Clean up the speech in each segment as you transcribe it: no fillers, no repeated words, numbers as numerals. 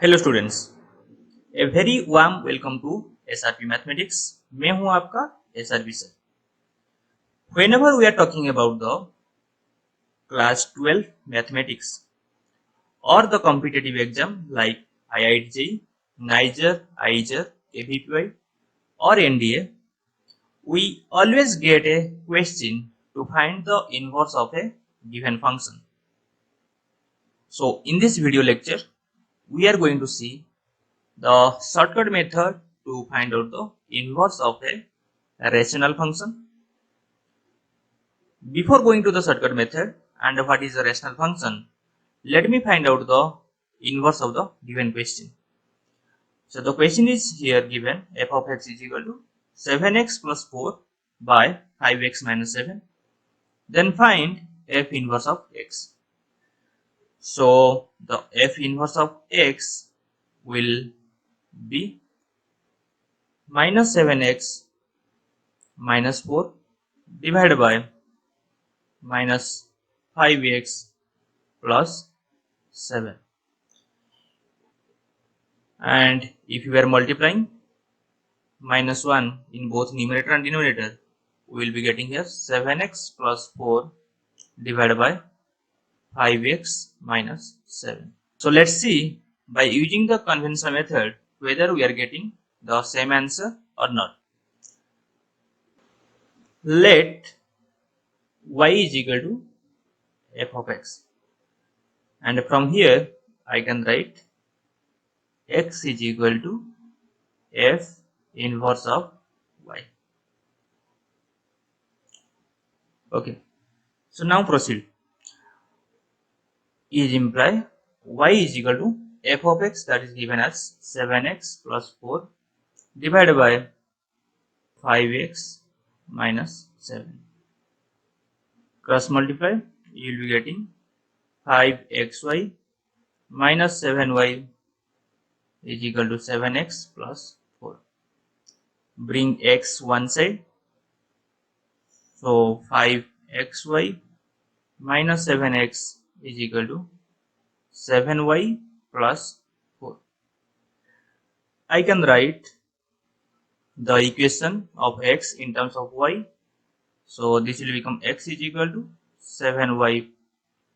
Hello students, a very warm welcome to SRP mathematics. मैं हूं आपका SRP sir. Whenever we are talking about the class 12 mathematics और the competitive exam like IIT, NISER, IISER, KVPY or NDA, we always get a question to find the inverse of a given function. So in this video lecture, we are going to see the shortcut method to find out the inverse of a rational function. Before going to the shortcut method and what is a rational function, let me find out the inverse of the given question. So the question is here given f of x is equal to 7x plus 4 by 5x minus 7. Then find f inverse of x. So the f inverse of x will be minus 7x minus 4 divided by minus 5x plus 7. And if you are multiplying minus 1 in both numerator and denominator, we will be getting here 7x plus 4 divided by 5x minus 7. So let's see by using the conventional method whether we are getting the same answer or not. Let y is equal to f of x, and from here I can write x is equal to f inverse of y. Okay, so now proceed. Is imply y is equal to f of x, that is given as 7x plus 4 divided by 5x minus 7. Cross multiply, you will be getting 5xy minus 7y is equal to 7x plus 4. Bring x one side, so 5xy minus 7x is equal to 7y plus 4. I can write the equation of x in terms of y. So this will become x is equal to 7y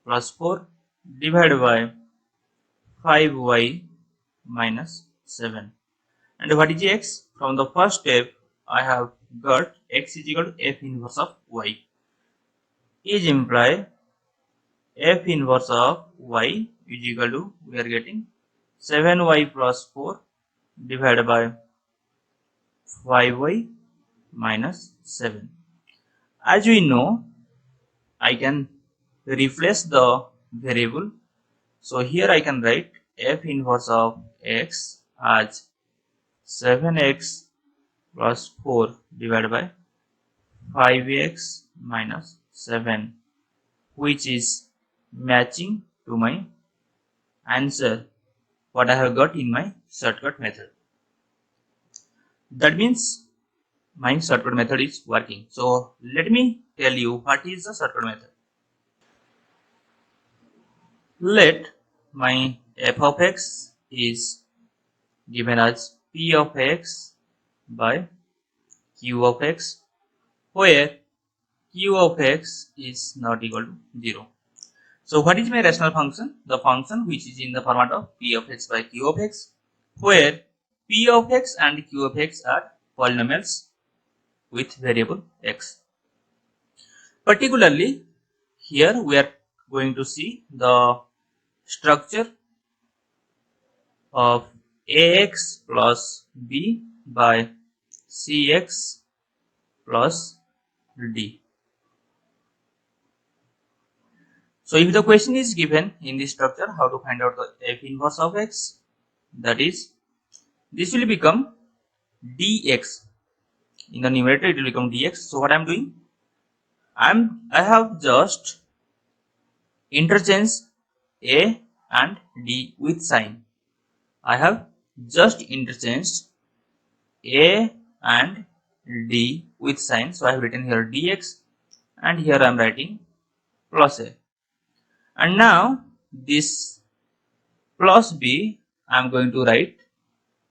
plus 4 divided by 5y minus 7. And what is x? From the first step, I have got x is equal to f inverse of y. Is imply f inverse of y is equal to, we are getting 7y plus 4 divided by 5y minus 7. As we know, I can replace the variable. So here I can write f inverse of x as 7x plus 4 divided by 5x minus 7, which is matching to my answer what I have got in my shortcut method. That means my shortcut method is working. So let me tell you what is the shortcut method. Let my f of x is given as p of x by q of x, where q of x is not equal to 0. So what is my rational function? The function which is in the format of p of x by q of x, where p of x and q of x are polynomials with variable x. Particularly here we are going to see the structure of ax plus b by cx plus d. So if the question is given in this structure, how to find out the f inverse of x, that is, this will become dx. In the numerator it will become dx. So what I am doing, I have just interchanged a and d with sign. I have just interchanged a and d with sign. So I have written here dx, and here I am writing plus a. And now this plus b I'm going to write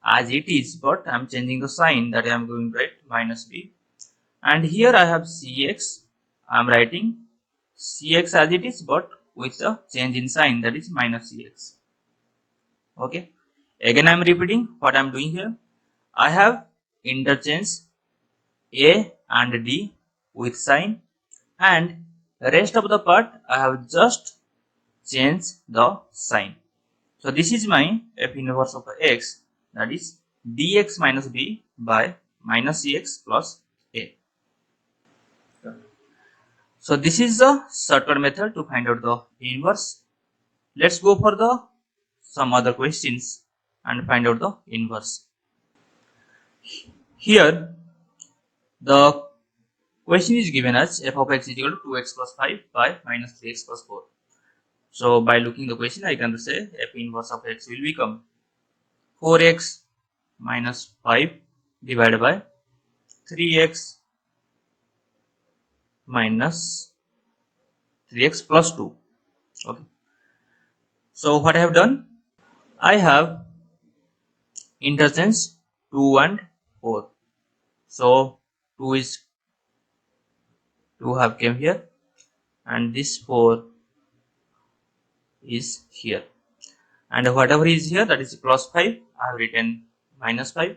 as it is, but I'm changing the sign, that I'm going to write minus b. And here I have cx, I'm writing cx as it is, but with a change in sign, that is minus cx. Okay, again I'm repeating what I'm doing here. I have interchanged a and d with sign, and rest of the part I have just changed the sign. So this is my f inverse of x, that is dx minus b by minus cx plus a. So this is the shortcut method to find out the inverse. Let's go for the some other questions and find out the inverse. Here the question is given as f of x is equal to 2x plus 5 by minus 3x plus 4. So by looking the question, I can say f inverse of x will become 4x minus 5 divided by 3x minus 3x plus 2. Okay. So what I have done, I have interchanged 2 and 4. So 2 have came here, and this 4 is here, and whatever is here, that is plus 5, I have written minus 5,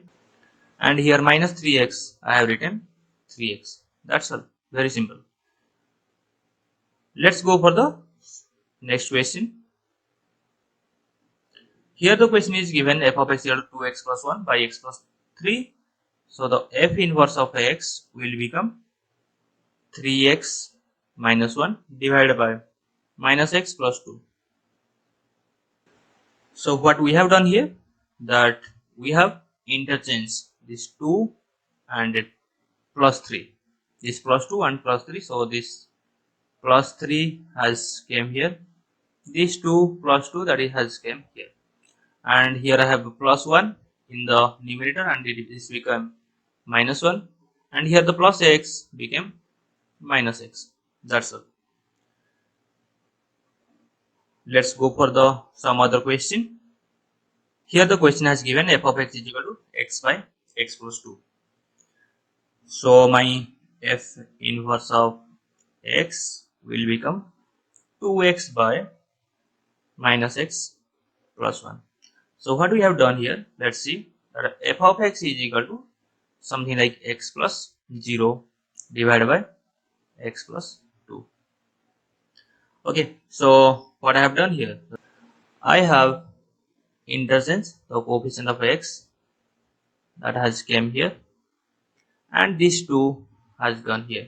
and here minus 3x, I have written 3x. That's all. Very simple. Let's go for the next question. Here the question is given f of x equal to 2x plus 1 by x plus 3. So the f inverse of x will become 3x minus 1 divided by minus x plus 2. So what we have done here, that we have interchanged this 2 and plus 3. This plus 2 and plus 3. So this plus 3 has came here. This 2 plus 2, that it has came here. And here I have plus 1 in the numerator, and this become minus 1. And here the plus x became minus x. That's all. Let's go for the some other question. Here the question has given f of x is equal to x by x plus 2. So my f inverse of x will become 2x by minus x plus 1. So what we have done here, let's see, that f of x is equal to something like x plus 0 divided by x plus 2. Okay, so what I have done here, I have interchanged the coefficient of x, that has came here, and this 2 has gone here,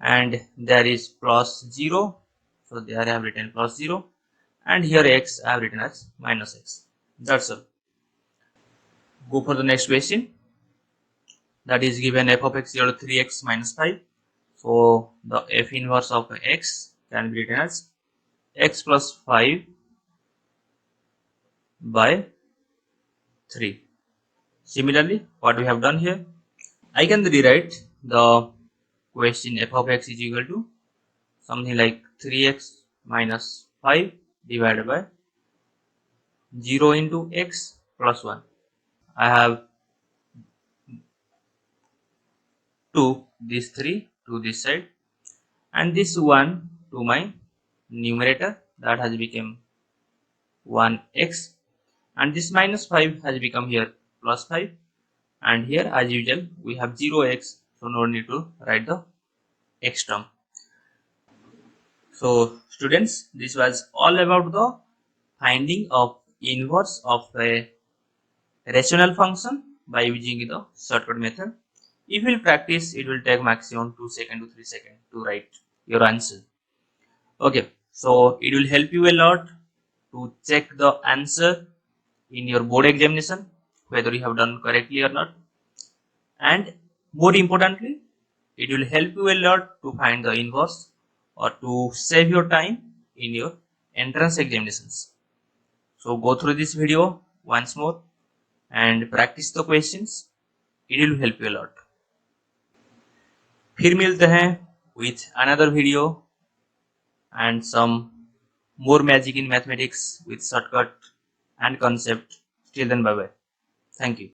and there is plus 0, so there I have written plus 0, and here x I have written as minus x. That's all. Go for the next question, that is given f of x equal to 3x minus 5. So the f inverse of x can be written as x plus 5 by 3. Similarly, what we have done here, I can rewrite the question f of x is equal to something like 3x minus 5 divided by 0 into x plus 1. I have 2 this 3 to this side, and this 1 to my numerator, that has become 1x, and this minus 5 has become here plus 5, and here as usual we have 0x, so no need to write the x term. So students, this was all about the finding of inverse of a rational function by using the shortcut method. If you will practice, it will take maximum 2 seconds to 3 seconds to write your answer. Okay, so it will help you a lot to check the answer in your board examination, whether you have done correctly or not. And more importantly, it will help you a lot to find the inverse or to save your time in your entrance examinations. So go through this video once more and practice the questions. It will help you a lot. फिर मिलते हैं with another video and some more magic in mathematics with shortcut. and concept. Till then, bye bye. Thank you.